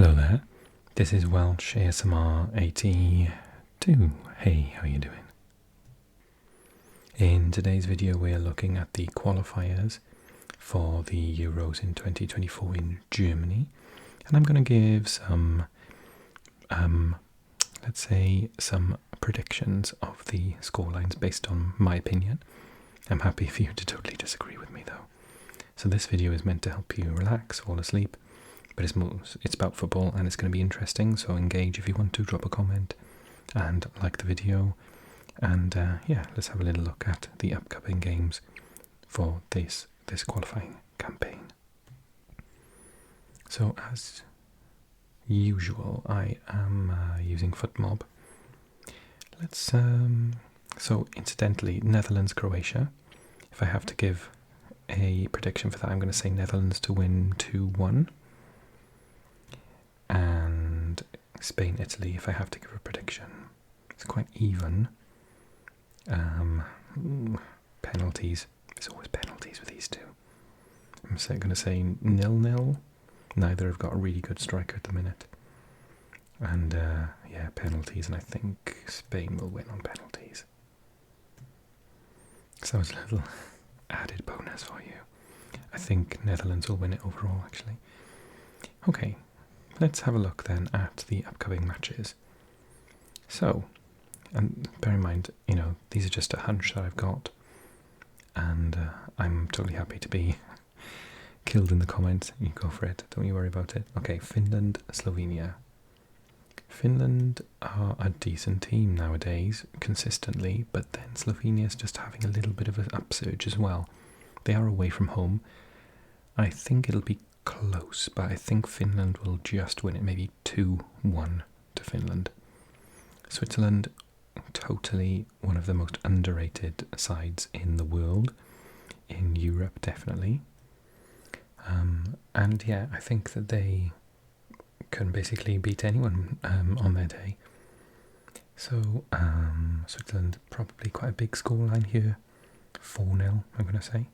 Hello there, this is Welsh ASMR 82. Hey, how are you doing? In today's video we are looking at the qualifiers for the Euros in 2024 in Germany, and I'm going to give some, let's say, some predictions of the scorelines based on my opinion. I'm happy for you to totally disagree with me though. So this video is meant to help you relax, fall asleep, but it's about football and it's going to be interesting, so engage if you want to, drop a comment and like the video, and yeah, let's have a little look at the upcoming games for this qualifying campaign. So as usual, I am using FootMob. Let's so incidentally, Netherlands-Croatia, if I have to give a prediction for that, I'm going to say Netherlands to win 2-1. And Spain-Italy, if I have to give a prediction, it's quite even. Penalties, there's always penalties with these two. I'm going to say 0-0. Neither have got a really good striker at the minute. And yeah, penalties, and I think Spain will win on penalties. So it's a little added bonus for you. I think Netherlands will win it overall, actually. Okay. Let's have a look then at the upcoming matches. So, and bear in mind, you know, these are just a hunch that I've got, and I'm totally happy to be killed in the comments. You go for it, don't you worry about it. Okay, Finland, Slovenia. Finland are a decent team nowadays, consistently, but then Slovenia's just having a little bit of an upsurge as well. They are away from home. I think it'll be close, but I think Finland will just win it, maybe 2-1 to Finland. Switzerland, totally one of the most underrated sides in the world, in Europe definitely. And yeah, I think that they can basically beat anyone on their day. So Switzerland, probably quite a big scoreline here, 4-0 I'm going to say.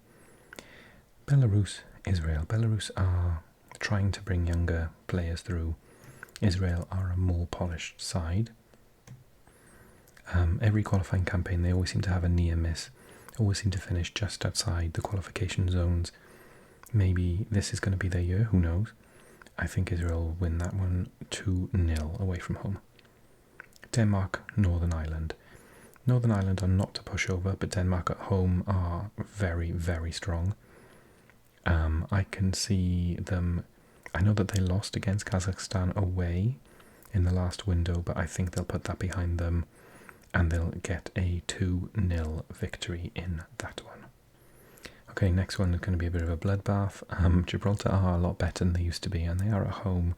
Belarus, Israel. Belarus are trying to bring younger players through. Israel are a more polished side. Every qualifying campaign they always seem to have a near miss, always seem to finish just outside the qualification zones. Maybe this is going to be their year, who knows. I think Israel will win that one 2-0 away from home. Denmark, Northern Ireland. Northern Ireland are not to push over, but Denmark at home are very, very strong. I can see them. I know that they lost against Kazakhstan away in the last window, but I think they'll put that behind them and they'll get a 2-0 victory in that one. Okay, next one is going to be a bit of a bloodbath. Gibraltar are a lot better than they used to be, and they are at home,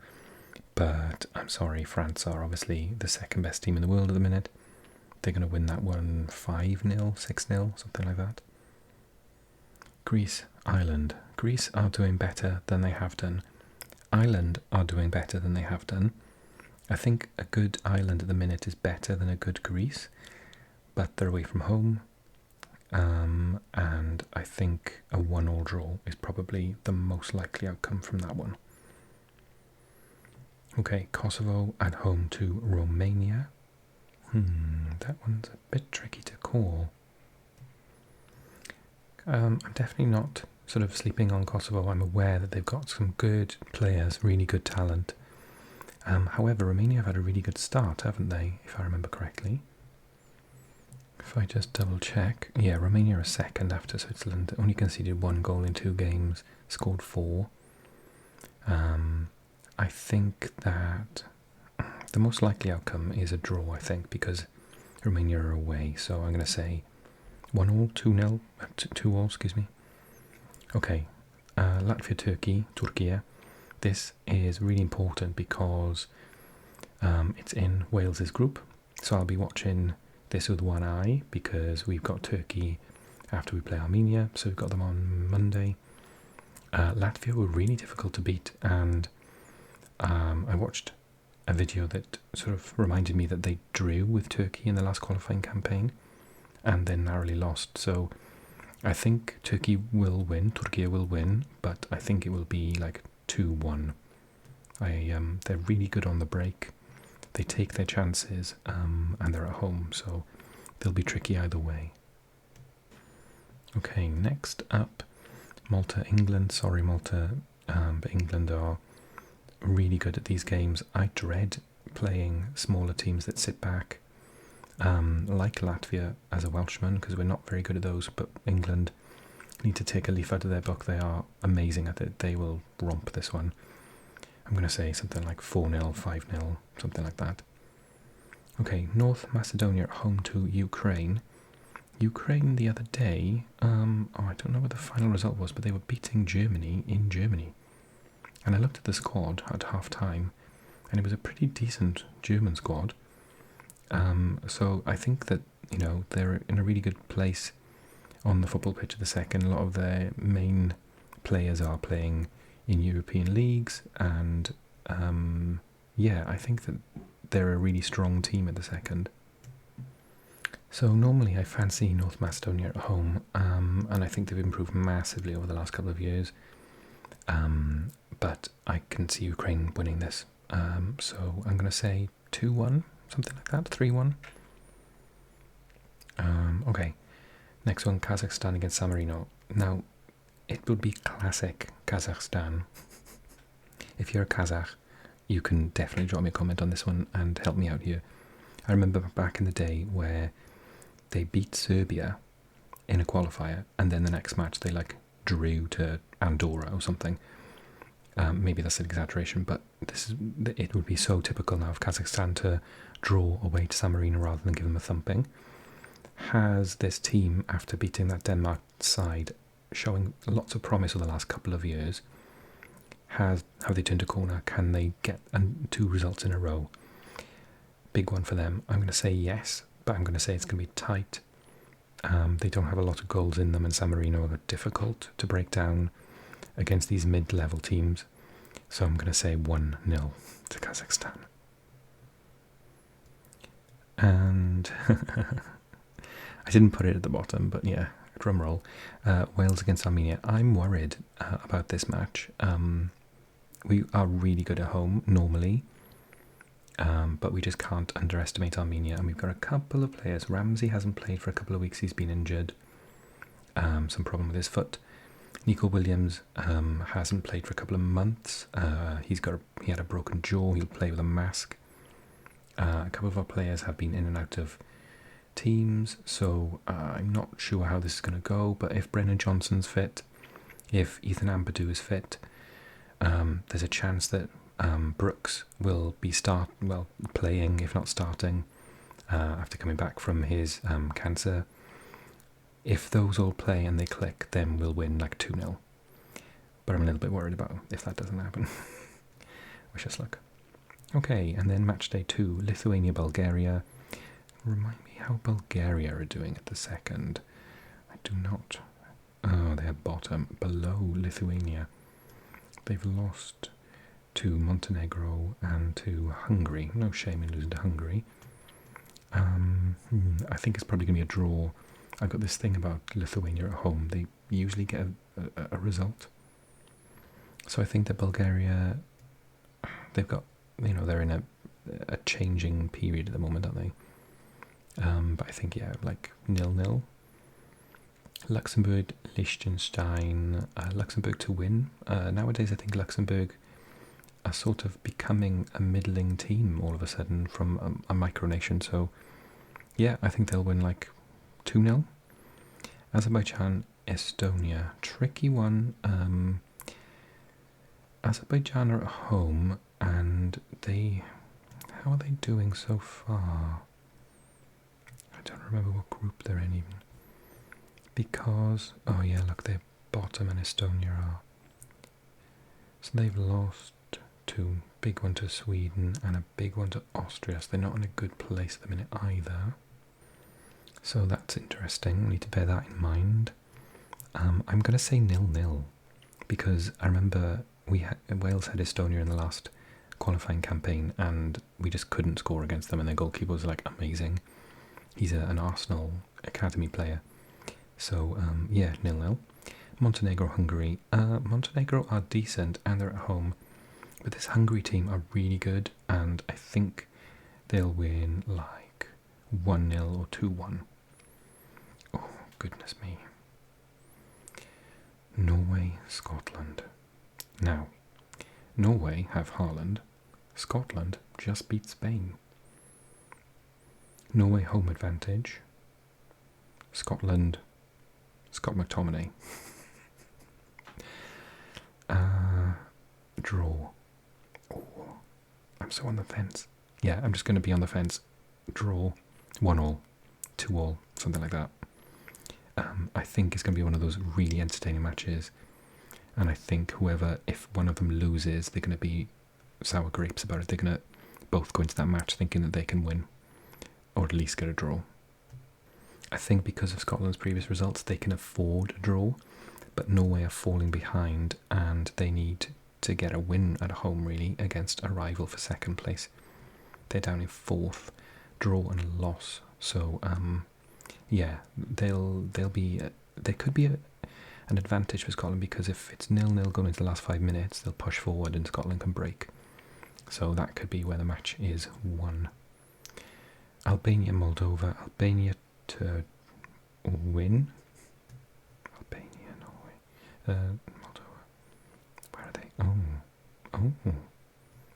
but I'm sorry, France are obviously the second best team in the world at the minute. They're going to win that one 5-0, 6-0, something like that. Greece, Ireland. Greece are doing better than they have done. Ireland are doing better than they have done. I think a good Ireland at the minute is better than a good Greece, but they're away from home. And I think a 1-1 draw is probably the most likely outcome from that one. Okay, Kosovo at home to Romania. That one's a bit tricky to call. I'm definitely not sort of sleeping on Kosovo. I'm aware that they've got some good players, really good talent. However, Romania have had a really good start, haven't they, if I remember correctly? If I just double check, yeah, Romania are second after Switzerland. Only conceded 1 goal in 2 games, scored 4. I think that the most likely outcome is a draw, I think, because Romania are away. So I'm going to say 1-2, 2-0, 2-2, excuse me. Okay, Latvia, Turkey. This is really important because it's in Wales's group, so I'll be watching this with one eye because we've got Turkey after we play Armenia, so we've got them on Monday. Latvia were really difficult to beat, and I watched a video that sort of reminded me that they drew with Turkey in the last qualifying campaign and then narrowly lost. So I think Turkey will win, but I think it will be like 2-1 They're really good on the break. They take their chances, and they're at home, so they'll be tricky either way. Okay, next up, Malta, England. Sorry, Malta, but England are really good at these games. I dread playing smaller teams that sit back, like Latvia as a Welshman, because we're not very good at those, but England need to take a leaf out of their book. They are amazing at it. They will romp this one. I'm going to say something like 4-0, 5-0, something like that. Okay, North Macedonia at home to Ukraine. Ukraine the other day, I don't know what the final result was, but they were beating Germany in Germany. And I looked at the squad at half time, and it was a pretty decent German squad. So I think that, they're in a really good place on the football pitch at the second. A lot of their main players are playing in European leagues, and I think that they're a really strong team at the second. So normally I fancy North Macedonia at home, and I think they've improved massively over the last couple of years. But I can see Ukraine winning this. So I'm going to say 2-1, something like that, 3-1. Okay, next one, Kazakhstan against San Marino. Now, it would be classic Kazakhstan. If you're a Kazakh, you can definitely drop me a comment on this one and help me out here. I remember back in the day where they beat Serbia in a qualifier, and then the next match they drew to Andorra or something. Maybe that's an exaggeration, but it would be so typical now of Kazakhstan to draw away to San Marino rather than give them a thumping. Has this team, after beating that Denmark side, showing lots of promise over the last couple of years, have they turned a corner? Can they get 2 results in a row? Big one for them. I'm going to say yes, but I'm going to say it's going to be tight. They don't have a lot of goals in them, and San Marino are difficult to break down against these mid-level teams. So I'm going to say 1-0 to Kazakhstan. And I didn't put it at the bottom, but yeah, drum roll. Wales against Armenia. I'm worried about this match. We are really good at home normally, but we just can't underestimate Armenia. And we've got a couple of players. Ramsey hasn't played for a couple of weeks. He's been injured. Some problem with his foot. Nico Williams hasn't played for a couple of months. He had a broken jaw. He'll play with a mask. A couple of our players have been in and out of teams, so I'm not sure how this is going to go. But if Brennan Johnson's fit, if Ethan Ampadu is fit, there's a chance that Brooks will be playing, if not starting, after coming back from his cancer. If those all play and they click, then we'll win 2-0. But I'm a little bit worried about if that doesn't happen. Wish us luck. Okay, and then match day 2, Lithuania, Bulgaria. Remind me how Bulgaria are doing at the second. I do not. Oh, they're bottom, below Lithuania. They've lost to Montenegro and to Hungary. No shame in losing to Hungary. I think it's probably going to be a draw. I've got this thing about Lithuania at home. They usually get a result. So I think that Bulgaria, they've got, they're in a changing period at the moment, aren't they? But I think, 0-0. Luxembourg, Liechtenstein, Luxembourg to win. Nowadays I think Luxembourg are sort of becoming a middling team all of a sudden from a micronation. So yeah, I think they'll win 2-0. Azerbaijan, Estonia. Tricky one. Azerbaijan are at home, and how are they doing so far? I don't remember what group they're in even. Because, oh yeah, look, they're bottom and Estonia are. So they've lost 2. Big one to Sweden and a big one to Austria. So they're not in a good place at the minute either. So that's interesting. We need to bear that in mind. I'm going to say 0-0 because I remember Wales had Estonia in the last qualifying campaign and we just couldn't score against them, and their goalkeeper was amazing. He's an Arsenal academy player. So 0-0. Montenegro, Hungary. Montenegro are decent and they're at home, But this Hungary team are really good, and I think they'll win like 1-0 or 2-1. Oh, goodness me. Norway, Scotland. Now, Norway have Haaland. Scotland just beat Spain. Norway home advantage. Scotland, Scott McTominay. Draw. Oh, I'm so on the fence. Yeah, I'm just going to be on the fence. Draw. 1-1, 2-1, something like that. I think it's going to be one of those really entertaining matches. And I think whoever, if one of them loses, they're going to be sour grapes about it. They're going to both go into that match thinking that they can win. Or at least get a draw. I think because of Scotland's previous results, they can afford a draw. But Norway are falling behind, and they need to get a win at home, really, against a rival for second place. They're down in 4th, draw and a loss. So, yeah, there could be an advantage for Scotland, because if it's 0-0 going into the last 5 minutes, they'll push forward and Scotland can break. So that could be where the match is won. Albania, Moldova. Albania to win. Albania, Norway. Moldova. Where are they? Oh,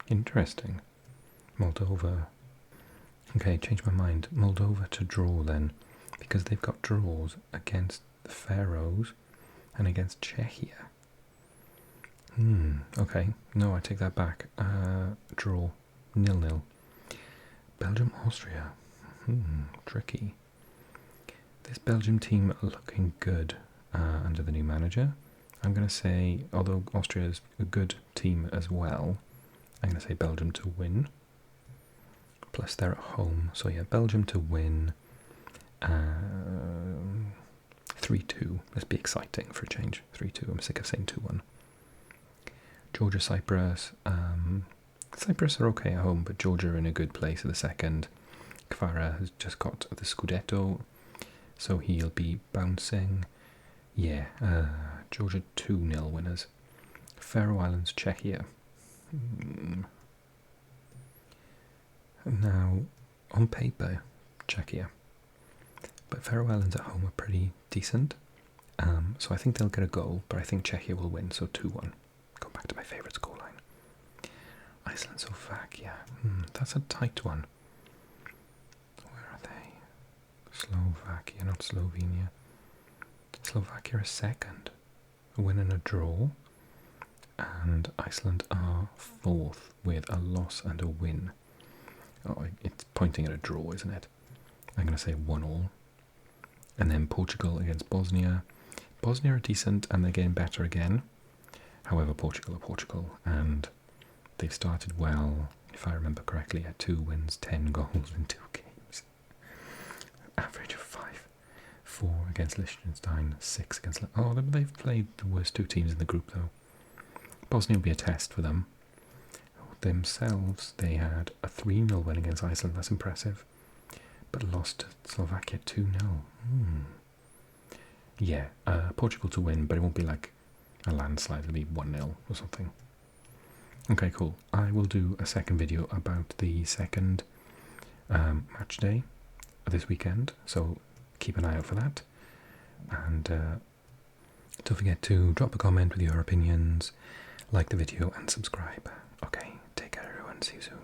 interesting. Moldova. Okay, change my mind. Moldova to draw then, because they've got draws against the Faroes and against Czechia. Okay, no, I take that back. Draw. 0-0. Belgium, Austria. Tricky. This Belgium team are looking good under the new manager. I'm going to say, although Austria is a good team as well, I'm going to say Belgium to win. Plus they're at home. So yeah, Belgium to win. 3-2. Let's be exciting for a change. 3-2. I'm sick of saying 2-1. Georgia, Cyprus. Cyprus are okay at home, but Georgia are in a good place at the second. Kvara has just got the Scudetto, so he'll be bouncing. Yeah, Georgia 2-0 winners. Faroe Islands, Czechia. Now, on paper, Czechia. But Faroe Islands at home are pretty decent. So I think they'll get a goal, but I think Czechia will win, so 2-1. Go back to my favourite scoreline. Iceland, Slovakia. That's a tight one. Where are they? Slovakia, not Slovenia. Slovakia are second. A win and a draw. And Iceland are 4th with a loss and a win. Oh, it's pointing at a draw, isn't it? I'm going to say 1-1. And then Portugal against Bosnia. Bosnia are decent and they're getting better again. However, Portugal are Portugal, and they've started well, if I remember correctly, at 2 wins, 10 goals in 2 games. Average of 5. 4 against Liechtenstein, 6 against... Oh, they've played the worst 2 teams in the group, though. Bosnia will be a test for them. Themselves, they had a 3-0 win against Iceland, that's impressive. But lost to Slovakia 2-0. Yeah, Portugal to win, but it won't be like a landslide, it'll be 1-0 or something. Okay, cool. I will do a second video about the second match day this weekend, so keep an eye out for that. And don't forget to drop a comment with your opinions, like the video and subscribe. Okay, take care everyone, see you soon.